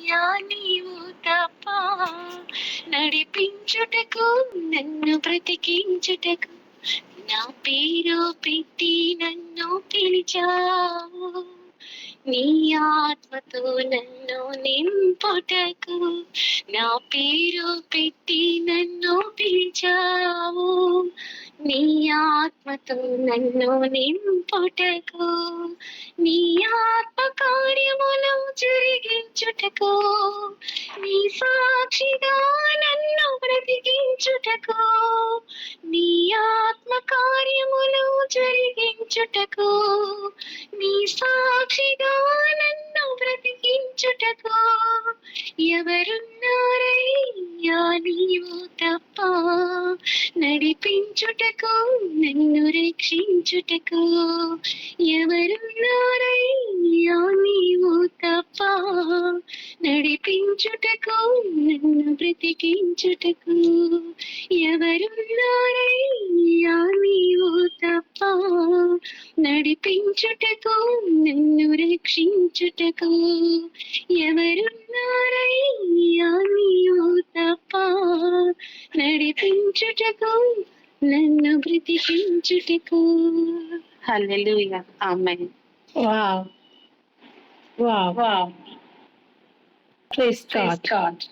Yeah నీవు తప్ప నడిపించుటకు నన్ను బ్రతికించుటకు నా పేరు పెట్టి నన్ను పిలిచావు. నీ ఆత్మతో నన్ను నింపుటకు నా పేరు పెట్టి నన్ను పిలిచావు. నీ ఆత్మతో నన్ను నింపుటకు నీ ఆత్మ కార్యములు జరిగించుటకు నీ సాక్షిగా నన్ను బ్రతికించుటకు నీ ఆత్మ కార్యములు జరిగించుటకు నీ సాక్షిగా నన్ను బ్రతికించుటకు ఎవరున్నారయ్యా నీవు తప్ప నడిపించుటకు నన్ను రక్షించుటకు ఎవరున్నారయ్యా నీవు తప్ప నడిపించుటకు నన్ను బ్రతికించుటకు ఎవరున్నారయ్యా నీవు తప్ప నడిపించుటకు నన్ను రక్షించుటకు ఎవరున్నారయ్యా నీవు తప్ప నడిపించుటకు నన్ను బ్రతికించుటకు. హల్లెలూయా. ఆమేన్. Wow wow wow. Praise God.